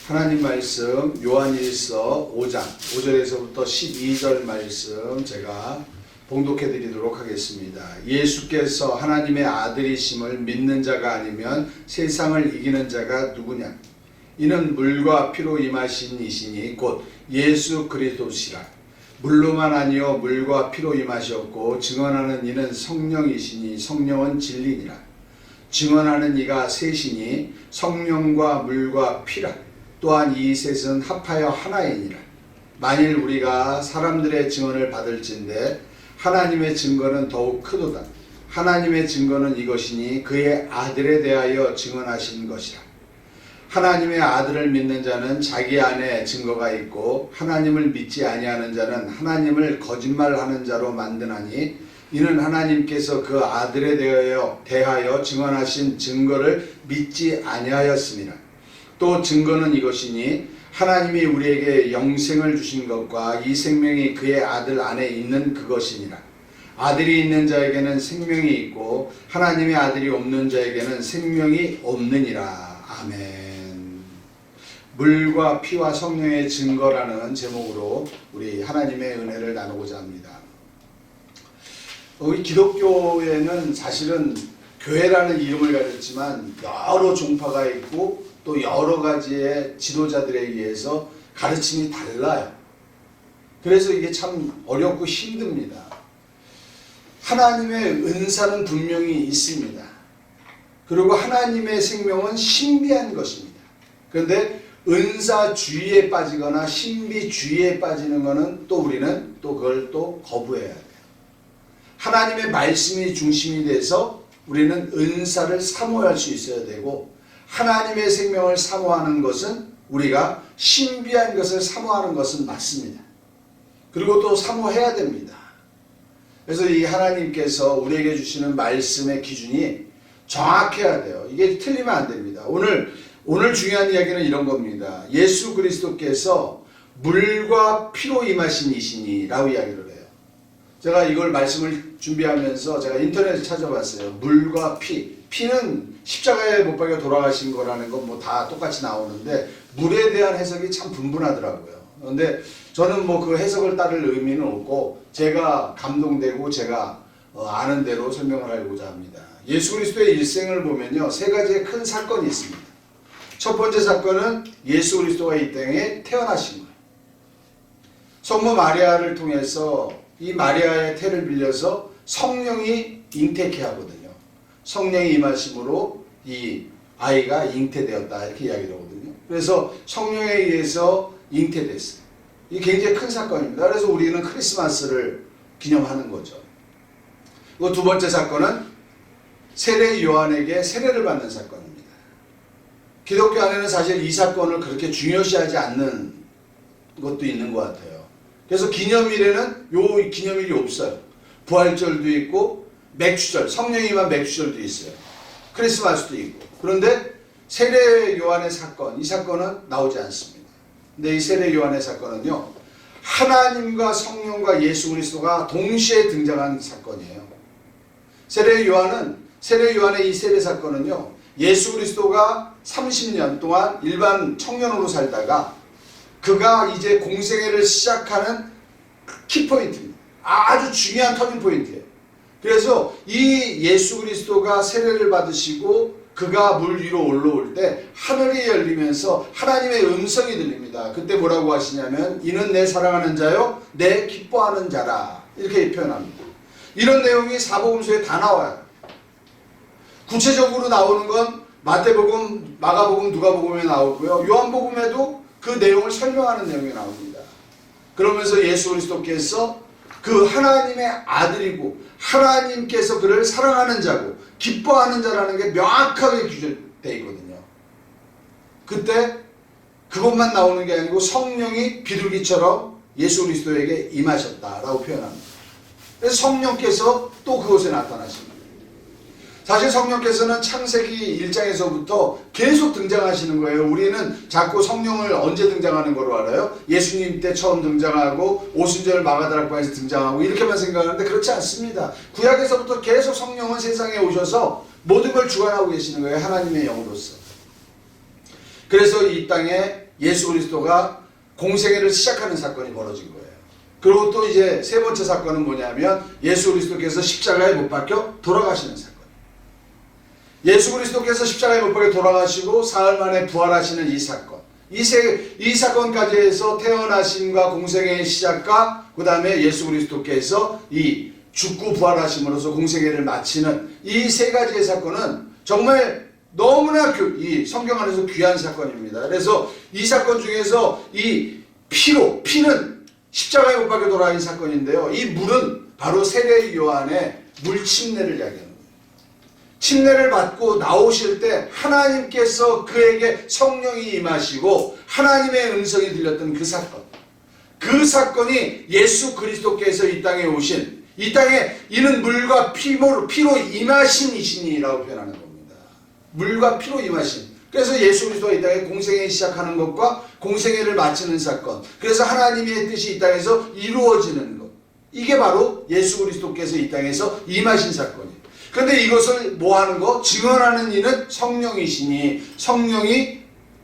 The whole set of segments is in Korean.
하나님 말씀 요한일서 5장 5절에서부터 12절 말씀 제가 봉독해 드리도록 하겠습니다. 예수께서 하나님의 아들이심을 믿는 자가 아니면 세상을 이기는 자가 누구냐? 이는 물과 피로 임하신 이시니 곧 예수 그리스도시라. 물로만 아니요 물과 피로 임하셨고 증언하는 이는 성령이시니 성령은 진리니라. 증언하는 이가 셋이니 성령과 물과 피라. 또한 이 셋은 합하여 하나이니라. 만일 우리가 사람들의 증언을 받을진대 하나님의 증거는 더욱 크도다. 하나님의 증거는 이것이니 그의 아들에 대하여 증언하신 것이라. 하나님의 아들을 믿는 자는 자기 안에 증거가 있고 하나님을 믿지 아니하는 자는 하나님을 거짓말하는 자로 만드나니 이는 하나님께서 그 아들에 대하여 증언하신 증거를 믿지 아니하였습니다. 또 증거는 이것이니 하나님이 우리에게 영생을 주신 것과 이 생명이 그의 아들 안에 있는 그것이니라. 아들이 있는 자에게는 생명이 있고 하나님의 아들이 없는 자에게는 생명이 없느니라. 아멘. 물과 피와 성령의 증거라는 제목으로 우리 하나님의 은혜를 나누고자 합니다. 우리 기독교에는 사실은 교회라는 이름을 가졌지만 여러 종파가 있고 또 여러 가지의 지도자들에 의해서 가르침이 달라요. 그래서 이게 참 어렵고 힘듭니다. 하나님의 은사는 분명히 있습니다. 그리고 하나님의 생명은 신비한 것입니다. 그런데 은사주의에 빠지거나 신비주의에 빠지는 것은 또 우리는 또 그걸 또 거부해야 돼요. 하나님의 말씀이 중심이 돼서 우리는 은사를 사모할 수 있어야 되고 하나님의 생명을 사모하는 것은 우리가 신비한 것을 사모하는 것은 맞습니다. 그리고 또 사모해야 됩니다. 그래서 이 하나님께서 우리에게 주시는 말씀의 기준이 정확해야 돼요. 이게 틀리면 안 됩니다. 오늘 중요한 이야기는 이런 겁니다. 예수 그리스도께서 물과 피로 임하신 이시니 라고 이야기를 해요. 제가 이걸 말씀을 준비하면서 제가 인터넷에 찾아봤어요. 물과 피. 피는 십자가에 못 박혀 돌아가신 거라는 건 뭐 다 똑같이 나오는데 물에 대한 해석이 참 분분하더라고요. 그런데 저는 뭐 그 해석을 따를 의미는 없고 제가 감동되고 제가 아는 대로 설명을 하려고자 합니다. 예수 그리스도의 일생을 보면요. 세 가지의 큰 사건이 있습니다. 첫 번째 사건은 예수 그리스도가 이 땅에 태어나신 거예요. 성모 마리아를 통해서 이 마리아의 태를 빌려서 성령이 잉태케 하거든요. 성령이 임하심으로 이 아이가 잉태되었다 이렇게 이야기를 하거든요. 그래서 성령에 의해서 잉태됐어요. 이게 굉장히 큰 사건입니다. 그래서 우리는 크리스마스를 기념하는 거죠. 그 두 번째 사건은 세례 요한에게 세례를 받는 사건입니다. 기독교 안에는 사실 이 사건을 그렇게 중요시하지 않는 것도 있는 것 같아요. 그래서 기념일에는 요 기념일이 없어요. 부활절도 있고 맥주절, 성령이 임한 맥주절도 있어요. 크리스마스도 있고. 그런데 세례 요한의 사건, 이 사건은 나오지 않습니다. 근데 이 세례 요한의 사건은요, 하나님과 성령과 예수 그리스도가 동시에 등장한 사건이에요. 세례 요한의 이 세례 사건은요, 예수 그리스도가 30년 동안 일반 청년으로 살다가 그가 이제 공생애를 시작하는 키포인트입니다. 아주 중요한 터닝포인트예요. 그래서 이 예수 그리스도가 세례를 받으시고 그가 물 위로 올라올 때 하늘이 열리면서 하나님의 음성이 들립니다. 그때 뭐라고 하시냐면 이는 내 사랑하는 자요 내 기뻐하는 자라 이렇게 표현합니다. 이런 내용이 사복음서에 다 나와요. 구체적으로 나오는 건 마태복음, 마가복음, 누가복음에 나오고요. 요한복음에도 그 내용을 설명하는 내용이 나옵니다. 그러면서 예수 그리스도께서 그 하나님의 아들이고 하나님께서 그를 사랑하는 자고 기뻐하는 자라는 게 명확하게 규정되어 있거든요. 그때 그것만 나오는 게 아니고 성령이 비둘기처럼 예수 그리스도에게 임하셨다라고 표현합니다. 그래서 성령께서 또 그곳에 나타나십니다. 사실 성령께서는 창세기 1장에서부터 계속 등장하시는 거예요. 우리는 자꾸 성령을 언제 등장하는 거로 알아요? 예수님 때 처음 등장하고 오순절 마가다락방에서 등장하고 이렇게만 생각하는데 그렇지 않습니다. 구약에서부터 계속 성령은 세상에 오셔서 모든 걸 주관하고 계시는 거예요. 하나님의 영으로서. 그래서 이 땅에 예수 그리스도가 공생애를 시작하는 사건이 벌어진 거예요. 그리고 또 이제 세 번째 사건은 뭐냐면 예수 그리스도께서 십자가에 못 박혀 돌아가시는 사건. 예수 그리스도께서 십자가에 못 박혀 돌아가시고 사흘 만에 부활하시는 이 사건. 이 사건까지 해서 태어나심과 공생애의 시작과 그 다음에 예수 그리스도께서 이 죽고 부활하심으로써 공생애를 마치는 이 세 가지의 사건은 정말 너무나 이 성경 안에서 귀한 사건입니다. 그래서 이 사건 중에서 이 피는 십자가에 못 박혀 돌아가신 사건인데요. 이 물은 바로 세례 요한의 물 침례를 이야기하는 거예요. 침례를 받고 나오실 때 하나님께서 그에게 성령이 임하시고 하나님의 음성이 들렸던 그 사건. 그 사건이 예수 그리스도께서 이 땅에 오신, 이 땅에 이는 물과 피로 임하신 이시니라고 표현하는 겁니다. 물과 피로 임하신. 그래서 예수 그리스도가 이 땅에 공생애 시작하는 것과 공생애를 마치는 사건. 그래서 하나님의 뜻이 이 땅에서 이루어지는 것. 이게 바로 예수 그리스도께서 이 땅에서 임하신 사건이에요. 그런데 이것을 뭐 하는 거? 증언하는 이는 성령이시니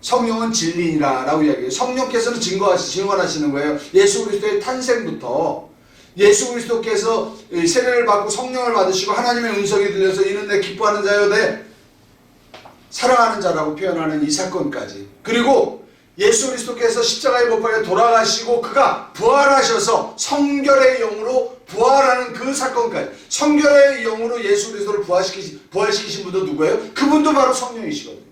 성령은 진리니라 라고 이야기해요. 성령께서는 증언하시는 거예요. 예수 그리스도의 탄생부터 예수 그리스도께서 세례를 받고 성령을 받으시고 하나님의 음성이 들려서 이는 내 기뻐하는 자요 내 사랑하는 자라고 표현하는 이 사건까지. 그리고 예수 그리스도께서 십자가에 못 박혀 돌아가시고 그가 부활하셔서 성결의 영으로 부활하는 그 사건까지. 성결의 영으로 예수 그리스도를 부활시키신 분도 누구예요? 그분도 바로 성령이시거든요.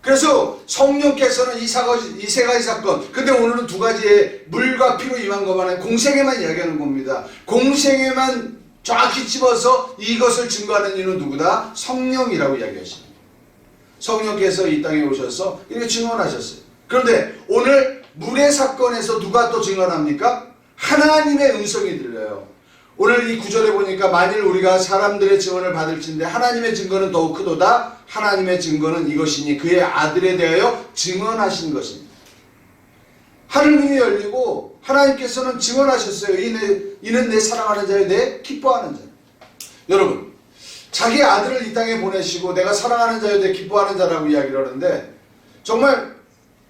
그래서 성령께서는 이 세 가지 사건, 근데 오늘은 두 가지의 물과 피로 임한 것만 아니라 공생애만 이야기하는 겁니다. 공생애만 정확히 집어서 이것을 증거하는 이는 누구다? 성령이라고 이야기하십니다. 성령께서 이 땅에 오셔서 이렇게 증언하셨어요. 그런데 오늘 물의 사건에서 누가 또 증언합니까? 하나님의 음성이 들려요. 오늘 이 구절에 보니까 만일 우리가 사람들의 증언을 받을진대 하나님의 증거는 더욱 크도다. 하나님의 증거는 이것이니 그의 아들에 대하여 증언하신 것입니다. 하늘문이 열리고 하나님께서는 증언하셨어요. 이는 내 사랑하는 자요 내 기뻐하는 자. 여러분, 자기 아들을 이 땅에 보내시고 내가 사랑하는 자요 내 기뻐하는 자라고 이야기를 하는데 정말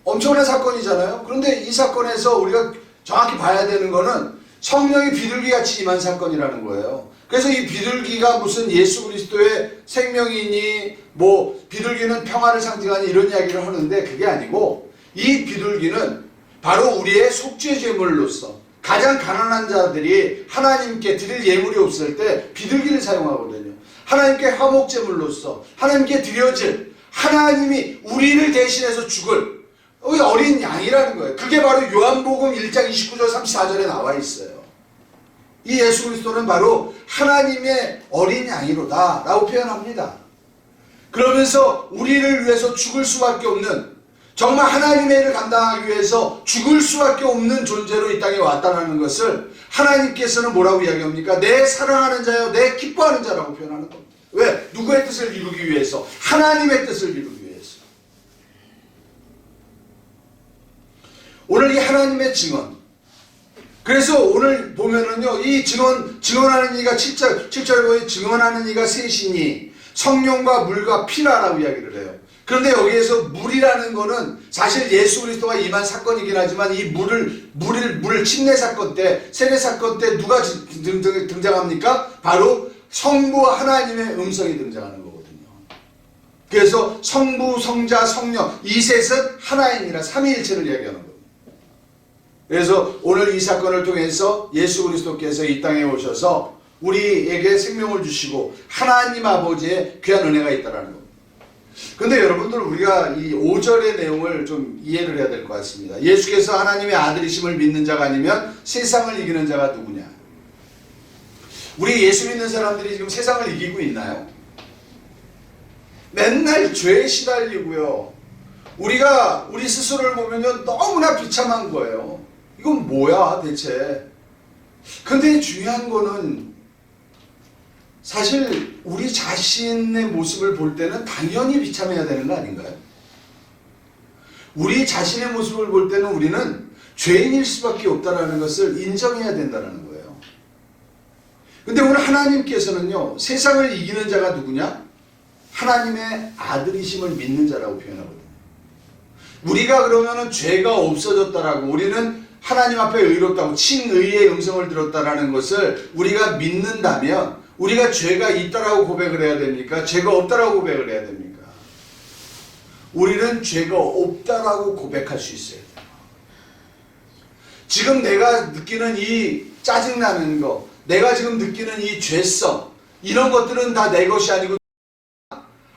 엄청난 사건이잖아요. 그런데 이 사건에서 우리가 정확히 봐야 되는 거는 성령이 비둘기같이 임한 사건이라는 거예요. 그래서 이 비둘기가 무슨 예수 그리스도의 생명이니 뭐 비둘기는 평화를 상징하니 이런 이야기를 하는데 그게 아니고 이 비둘기는 바로 우리의 속죄 제물로서 가장 가난한 자들이 하나님께 드릴 예물이 없을 때 비둘기를 사용하거든요. 하나님께 화목 제물로서 하나님께 드려질 하나님이 우리를 대신해서 죽을 어린 양이라는 거예요. 그게 바로 요한복음 1장 29절 34절에 나와 있어요. 이 예수 그리스도는 바로 하나님의 어린 양이로다 라고 표현합니다. 그러면서 우리를 위해서 죽을 수밖에 없는, 정말 하나님의 일을 감당하기 위해서 죽을 수밖에 없는 존재로 이 땅에 왔다는 것을 하나님께서는 뭐라고 이야기합니까? 내 사랑하는 자요 내 기뻐하는 자라고 표현하는 겁니다. 왜? 누구의 뜻을 이루기 위해서? 하나님의 뜻을 이루기 위해서. 오늘 이 하나님의 증언. 그래서 오늘 보면은요, 이 증언하는 이가 7절 보니 증언하는 이가 셋이니 성령과 물과 피라라고 이야기를 해요. 그런데 여기에서 물이라는 거는 사실 예수 그리스도가 임한 사건이긴 하지만 이 물 침례 사건 때, 세례 사건 때 누가 등장합니까? 바로 성부와 하나님의 음성이 등장하는 거거든요. 그래서 성부, 성자, 성령 이 셋은 하나이니라 삼위일체를 이야기하는 겁니다. 그래서 오늘 이 사건을 통해서 예수 그리스도께서 이 땅에 오셔서 우리에게 생명을 주시고 하나님 아버지의 귀한 은혜가 있다는 겁니다. 그런데 여러분들 우리가 이 5절의 내용을 좀 이해를 해야 될 것 같습니다. 예수께서 하나님의 아들이심을 믿는 자가 아니면 세상을 이기는 자가 누구냐? 우리 예수 믿는 사람들이 지금 세상을 이기고 있나요? 맨날 죄에 시달리고요. 우리가 우리 스스로를 보면요 너무나 비참한 거예요. 이건 뭐야 대체? 근데 중요한 거는 사실 우리 자신의 모습을 볼 때는 당연히 비참해야 되는 거 아닌가요? 우리 자신의 모습을 볼 때는 우리는 죄인일 수밖에 없다는 것을 인정해야 된다는 거예요. 근데 오늘 하나님께서는요 세상을 이기는 자가 누구냐? 하나님의 아들이심을 믿는 자라고 표현하거든요. 우리가 그러면은 죄가 없어졌다라고, 우리는 하나님 앞에 의롭다고, 친의의 음성을 들었다라는 것을 우리가 믿는다면 우리가 죄가 있다라고 고백을 해야 됩니까? 죄가 없다라고 고백을 해야 됩니까? 우리는 죄가 없다라고 고백할 수 있어야 돼요. 지금 내가 느끼는 이 짜증나는 거, 내가 지금 느끼는 이 죄성, 이런 것들은 다 내 것이 아니고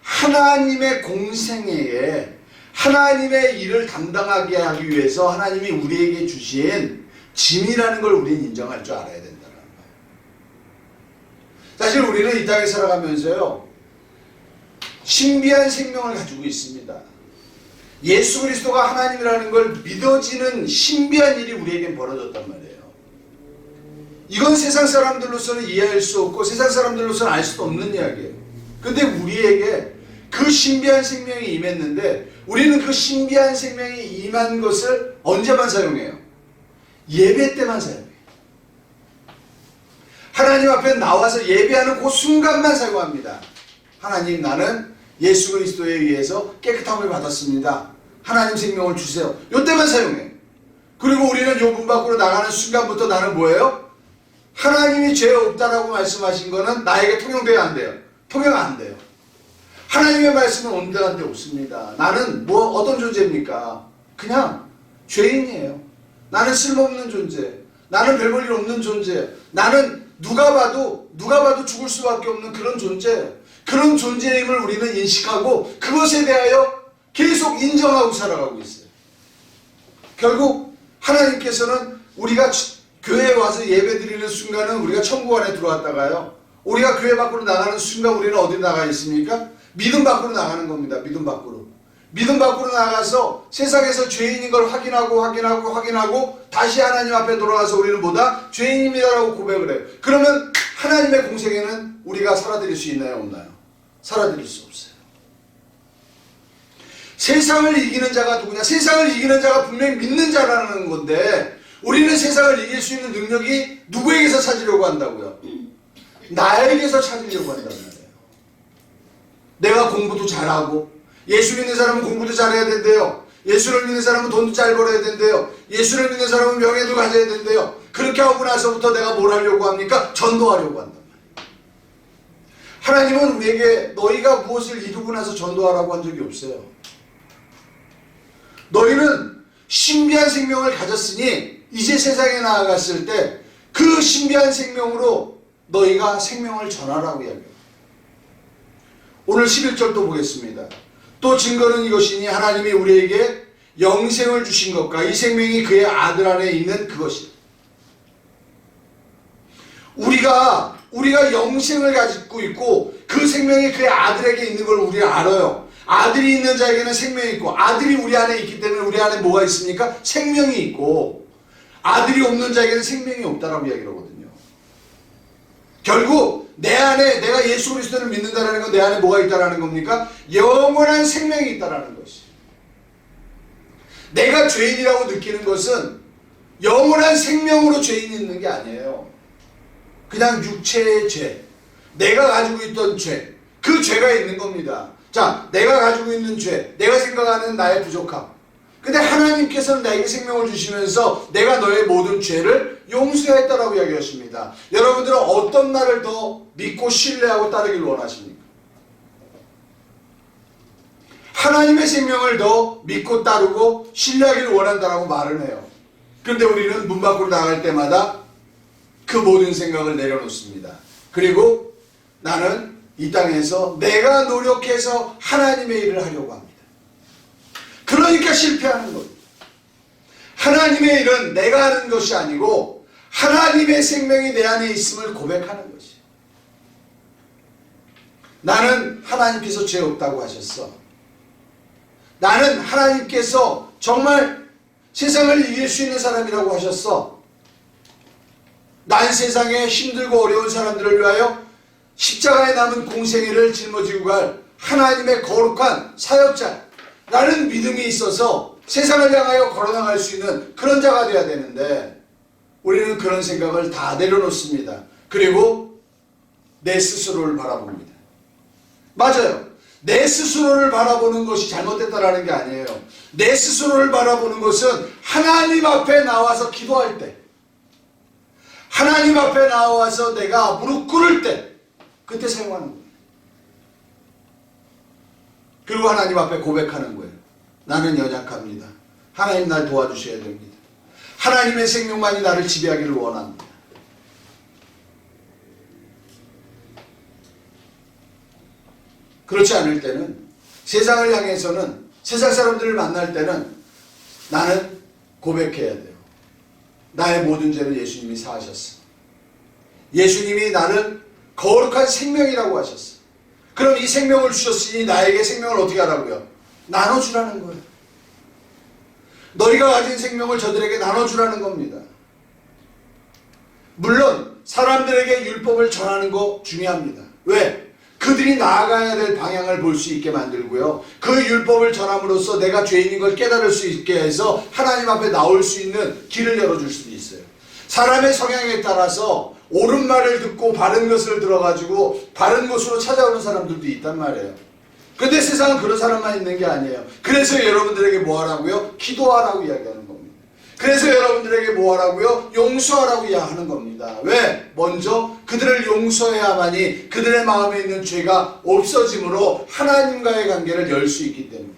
하나님의 공생애에 하나님의 일을 담당하게 하기 위해서 하나님이 우리에게 주신 짐이라는 걸 우리는 인정할 줄 알아야 된다는 거예요. 사실 우리는 이 땅에 살아가면서요, 신비한 생명을 가지고 있습니다. 예수 그리스도가 하나님이라는 걸 믿어지는 신비한 일이 우리에겐 벌어졌단 말이에요. 이건 세상 사람들로서는 이해할 수 없고 세상 사람들로서는 알 수도 없는 이야기예요. 근데 우리에게 그 신비한 생명이 임했는데 우리는 그 신비한 생명이 임한 것을 언제만 사용해요? 예배 때만 사용해요. 하나님 앞에 나와서 예배하는 그 순간만 사용합니다. 하나님, 나는 예수 그리스도에 의해서 깨끗함을 받았습니다. 하나님 생명을 주세요. 이때만 사용해요. 그리고 우리는 요 문 밖으로 나가는 순간부터 나는 뭐예요? 하나님이 죄 없다라고 말씀하신 거는 나에게 통용돼야 안 돼요. 통용 안 돼요. 하나님의 말씀은 온데간데 없습니다. 나는 뭐 어떤 존재입니까? 그냥 죄인이에요. 나는 쓸모없는 존재. 나는 별 볼 일 없는 존재. 나는 누가 봐도 죽을 수밖에 없는 그런 존재. 그런 존재임을 우리는 인식하고 그것에 대하여 계속 인정하고 살아가고 있어요. 결국 하나님께서는 우리가 교회에 와서 예배 드리는 순간은 우리가 천국 안에 들어왔다가요, 우리가 교회 밖으로 나가는 순간 우리는 어디로 나가 있습니까? 믿음 밖으로 나가는 겁니다. 믿음 밖으로. 믿음 밖으로 나가서 세상에서 죄인인 걸 확인하고 다시 하나님 앞에 돌아가서 우리는 뭐다? 죄인입니다라고 고백을 해요. 그러면 하나님의 공생에는 우리가 살아들일 수 있나요? 없나요? 살아들일 수 없어요. 세상을 이기는 자가 누구냐? 세상을 이기는 자가 분명히 믿는 자라는 건데 우리는 세상을 이길 수 있는 능력이 누구에게서 찾으려고 한다고요? 나에게서 찾으려고 한단 말이에요. 내가 공부도 잘하고, 예수 믿는 사람은 공부도 잘해야 된대요. 예수를 믿는 사람은 돈도 잘 벌어야 된대요. 예수를 믿는 사람은 명예도 가져야 된대요. 그렇게 하고 나서부터 내가 뭘 하려고 합니까? 전도하려고 한단 말이에요. 하나님은 우리에게 너희가 무엇을 이루고 나서 전도하라고 한 적이 없어요. 너희는 신비한 생명을 가졌으니 이제 세상에 나아갔을 때 그 신비한 생명으로 너희가 생명을 전하라고 이야기해요. 오늘 11절 또 보겠습니다. 또 증거는 이것이니 하나님이 우리에게 영생을 주신 것과 이 생명이 그의 아들 안에 있는 그것이다. 우리가 영생을 가지고 있고 그 생명이 그의 아들에게 있는 걸 우리가 알아요. 아들이 있는 자에게는 생명이 있고 아들이 우리 안에 있기 때문에 우리 안에 뭐가 있습니까? 생명이 있고 아들이 없는 자에게는 생명이 없다라고 이야기를 하거든요. 결국 내 안에 내가 예수 그리스도를 믿는다는 건 내 안에 뭐가 있다라는 겁니까? 영원한 생명이 있다라는 것이. 내가 죄인이라고 느끼는 것은 영원한 생명으로 죄인이 있는 게 아니에요. 그냥 육체의 죄, 내가 가지고 있던 죄, 그 죄가 있는 겁니다. 자, 내가 가지고 있는 죄, 내가 생각하는 나의 부족함. 근데 하나님께서는 나에게 생명을 주시면서 내가 너의 모든 죄를 용서했다라고 이야기하십니다. 여러분들은 어떤 나를 더 믿고 신뢰하고 따르길 원하십니까? 하나님의 생명을 더 믿고 따르고 신뢰하기를 원한다라고 말을 해요. 그런데 우리는 문 밖으로 나갈 때마다 그 모든 생각을 내려놓습니다. 그리고 나는 이 땅에서 내가 노력해서 하나님의 일을 하려고 합니다. 그러니까 실패하는 겁니다. 하나님의 일은 내가 하는 것이 아니고 하나님의 생명이 내 안에 있음을 고백하는 것이에요. 나는 하나님께서 죄 없다고 하셨어. 나는 하나님께서 정말 세상을 이길 수 있는 사람이라고 하셨어. 난 세상에 힘들고 어려운 사람들을 위하여 십자가에 남은 공생애를 짊어지고 갈 하나님의 거룩한 사역자, 라는 믿음이 있어서 세상을 향하여 걸어나갈 수 있는 그런 자가 되어야 되는데 우리는 그런 생각을 다 내려놓습니다. 그리고 내 스스로를 바라봅니다. 맞아요. 내 스스로를 바라보는 것이 잘못됐다라는 게 아니에요. 내 스스로를 바라보는 것은 하나님 앞에 나와서 기도할 때, 하나님 앞에 나와서 내가 무릎 꿇을 때, 그때 사용하는 거예요. 그리고 하나님 앞에 고백하는 거예요. 나는 연약합니다. 하나님 날 도와주셔야 됩니다. 하나님의 생명만이 나를 지배하기를 원합니다. 그렇지 않을 때는, 세상을 향해서는, 세상 사람들을 만날 때는 나는 고백해야 돼요. 나의 모든 죄를 예수님이 사하셨어. 예수님이 나를 거룩한 생명이라고 하셨어. 그럼 이 생명을 주셨으니 나에게 생명을 어떻게 하라고요? 나눠주라는 거예요. 너희가 가진 생명을 저들에게 나눠주라는 겁니다. 물론 사람들에게 율법을 전하는 거 중요합니다. 왜? 그들이 나아가야 될 방향을 볼 수 있게 만들고요. 그 율법을 전함으로써 내가 죄인인 걸 깨달을 수 있게 해서 하나님 앞에 나올 수 있는 길을 열어줄 수도 있어요. 사람의 성향에 따라서 옳은 말을 듣고 바른 것을 들어가지고 바른 곳으로 찾아오는 사람들도 있단 말이에요. 근데 세상은 그런 사람만 있는 게 아니에요. 그래서 여러분들에게 뭐 하라고요? 기도하라고 이야기하는 겁니다. 그래서 여러분들에게 뭐 하라고요? 용서하라고 이야기하는 겁니다. 왜? 먼저 그들을 용서해야만이 그들의 마음에 있는 죄가 없어짐으로 하나님과의 관계를 열 수 있기 때문에.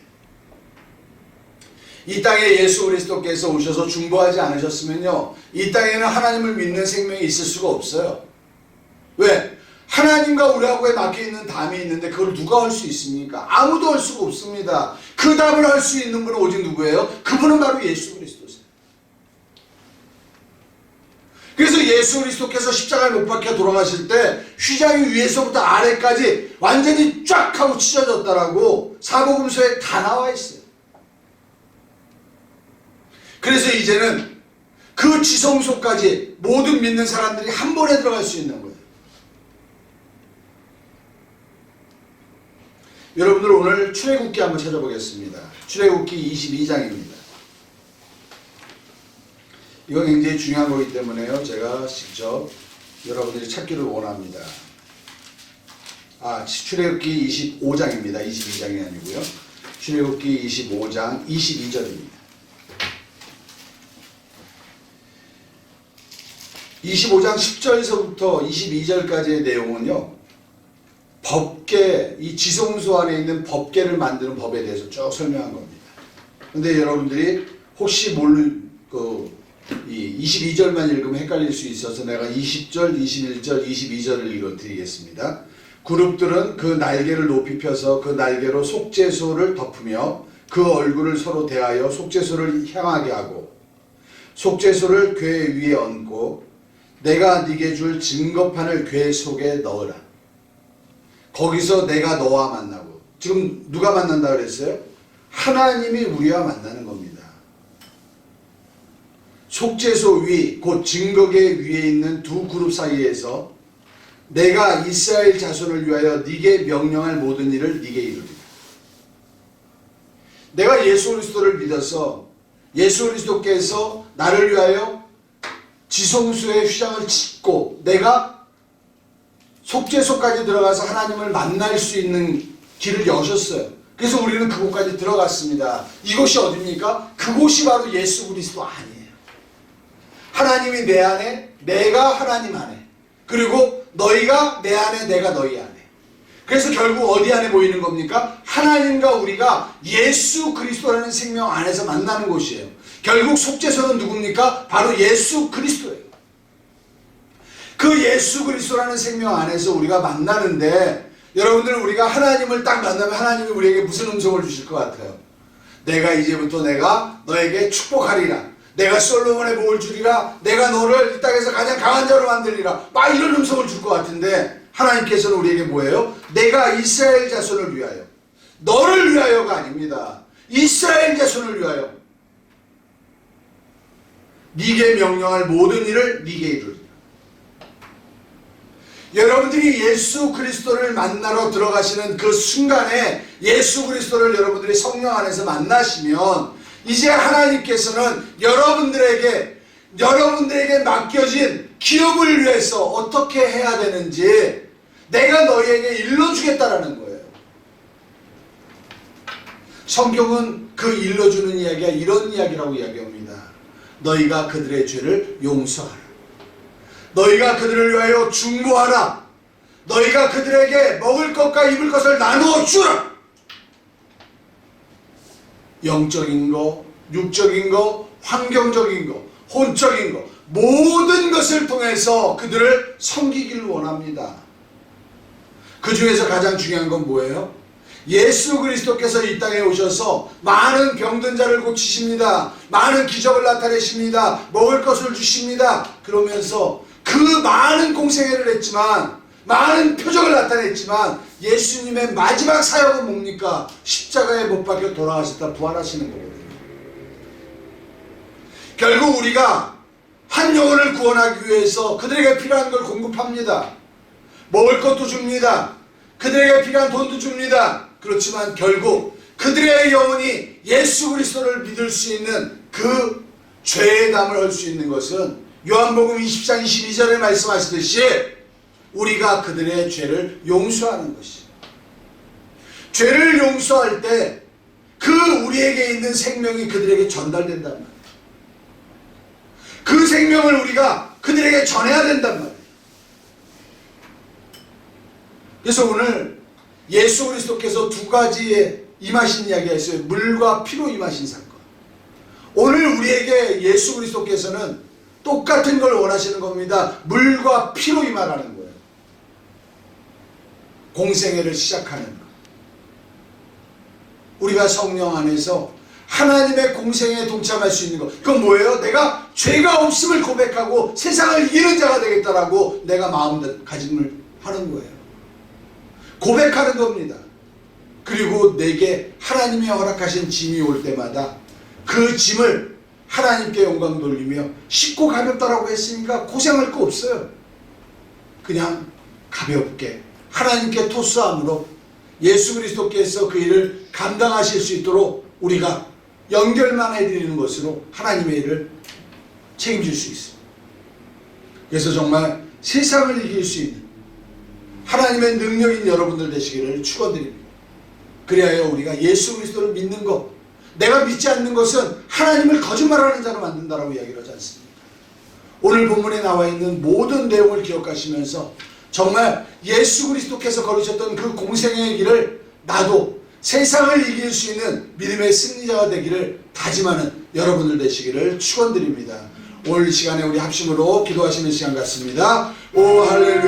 이 땅에 예수 그리스도께서 오셔서 중보하지 않으셨으면요, 이 땅에는 하나님을 믿는 생명이 있을 수가 없어요. 왜? 하나님과 우리하고에 막혀있는 담이 있는데 그걸 누가 할 수 있습니까? 아무도 할 수가 없습니다. 그 담을 할 수 있는 분은 오직 누구예요? 그분은 바로 예수 그리스도세요. 그래서 예수 그리스도께서 십자가에 못 박혀 돌아가실 때 휘장이 위에서부터 아래까지 완전히 쫙 하고 찢어졌다라고 사복음서에 다 나와 있어요. 그래서 이제는 그 지성소까지 모든 믿는 사람들이 한 번에 들어갈 수 있는 거예요. 여러분들 오늘 출애굽기 한번 찾아보겠습니다. 출애굽기 22장입니다. 이건 굉장히 중요한 거기 때문에요, 제가 직접 여러분들이 찾기를 원합니다. 출애굽기 25장입니다. 22장이 아니고요. 출애굽기 25장 22절입니다. 25장 10절에서부터 22절까지의 내용은요, 법계, 이 지성소 안에 있는 법계를 만드는 법에 대해서 쭉 설명한 겁니다. 근데 여러분들이 혹시 이 22절만 읽으면 헷갈릴 수 있어서 내가 20절, 21절, 22절을 읽어드리겠습니다. 그룹들은 그 날개를 높이 펴서 그 날개로 속죄소를 덮으며 그 얼굴을 서로 대하여 속죄소를 향하게 하고 속죄소를 궤 위에 얹고 내가 네게 줄 증거판을 궤 속에 넣으라. 거기서 내가 너와 만나고, 지금 누가 만난다 그랬어요? 하나님이 우리와 만나는 겁니다. 속죄소 위, 곧 증거궤 위에 있는 두 그룹 사이에서 내가 이스라엘 자손을 위하여 네게 명령할 모든 일을 네게 이루리라. 내가 예수 그리스도를 믿어서 예수 그리스도께서 나를 위하여 지성소의 휘장을 짓고 내가 속죄소까지 들어가서 하나님을 만날 수 있는 길을 여셨어요. 그래서 우리는 그곳까지 들어갔습니다. 이곳이 어디입니까? 그곳이 바로 예수 그리스도 안이에요. 하나님이 내 안에, 내가 하나님 안에, 그리고 너희가 내 안에, 내가 너희 안에. 그래서 결국 어디 안에 모이는 겁니까? 하나님과 우리가 예수 그리스도라는 생명 안에서 만나는 곳이에요. 결국 속죄소는 누굽니까? 바로 예수 그리스도예요. 그 예수 그리스도라는 생명 안에서 우리가 만나는데, 여러분들 우리가 하나님을 딱 만나면 하나님이 우리에게 무슨 음성을 주실 것 같아요? 내가 이제부터 내가 너에게 축복하리라. 내가 솔로몬의 복을 주리라. 내가 너를 이 땅에서 가장 강한 자로 만들리라. 막 이런 음성을 줄 것 같은데, 하나님께서는 우리에게 뭐예요? 내가 이스라엘 자손을 위하여, 너를 위하여가 아닙니다. 이스라엘 자손을 위하여 네게 명령할 모든 일을 네게 이루리라. 여러분들이 예수 그리스도를 만나러 들어가시는 그 순간에 예수 그리스도를 여러분들이 성령 안에서 만나시면 이제 하나님께서는 여러분들에게 맡겨진 기업을 위해서 어떻게 해야 되는지 내가 너희에게 일러주겠다라는 거예요. 성경은 그 일러주는 이야기가 이런 이야기라고 이야기합니다. 너희가 그들의 죄를 용서하라. 너희가 그들을 위하여 중보하라. 너희가 그들에게 먹을 것과 입을 것을 나누어 주라. 영적인 거, 육적인 거, 환경적인 거, 혼적인 거, 모든 것을 통해서 그들을 섬기기를 원합니다. 그 중에서 가장 중요한 건 뭐예요? 예수 그리스도께서 이 땅에 오셔서 많은 병든 자를 고치십니다. 많은 기적을 나타내십니다. 먹을 것을 주십니다. 그러면서 그 많은 공생애를 했지만, 많은 표적을 나타냈지만 예수님의 마지막 사역은 뭡니까? 십자가에 못 박혀 돌아가셨다 부활하시는 거거든요. 결국 우리가 한 영혼을 구원하기 위해서 그들에게 필요한 걸 공급합니다. 먹을 것도 줍니다. 그들에게 필요한 돈도 줍니다. 그렇지만 결국 그들의 영혼이 예수 그리스도를 믿을 수 있는 그 죄담을 할 수 있는 것은 요한복음 20장 22절에 말씀하시듯이 우리가 그들의 죄를 용서하는 것이죠. 죄를 용서할 때 그 우리에게 있는 생명이 그들에게 전달된단 말이에요. 그 생명을 우리가 그들에게 전해야 된단 말이에요. 그래서 오늘 예수 그리스도께서 두 가지의 임하신 이야기가 있어요. 물과 피로 임하신 사건. 오늘 우리에게 예수 그리스도께서는 똑같은 걸 원하시는 겁니다. 물과 피로 임하라는 거예요. 공생애를 시작하는 것. 우리가 성령 안에서 하나님의 공생애에 동참할 수 있는 것. 그건 뭐예요? 내가 죄가 없음을 고백하고 세상을 이기는 자가 되겠다라고 내가 마음가짐을 하는 거예요. 고백하는 겁니다. 그리고 내게 하나님이 허락하신 짐이 올 때마다 그 짐을 하나님께 영광 돌리며 쉽고 가볍다라고 했으니까 고생할 거 없어요. 그냥 가볍게 하나님께 토스함으로 예수 그리스도께서 그 일을 감당하실 수 있도록 우리가 연결만 해드리는 것으로 하나님의 일을 책임질 수 있습니다. 그래서 정말 세상을 이길 수 있는 하나님의 능력인 여러분들 되시기를 축원드립니다. 그리하여 우리가 예수 그리스도를 믿는 것, 내가 믿지 않는 것은 하나님을 거짓말하는 자로 만든다라고 이야기를 하지 않습니까? 오늘 본문에 나와 있는 모든 내용을 기억하시면서 정말 예수 그리스도께서 걸으셨던 그 공생의 길을 나도 세상을 이길 수 있는 믿음의 승리자가 되기를 다짐하는 여러분들 되시기를 축원드립니다. 오늘 시간에 우리 합심으로 기도하시는 시간 같습니다. 오 할렐루야.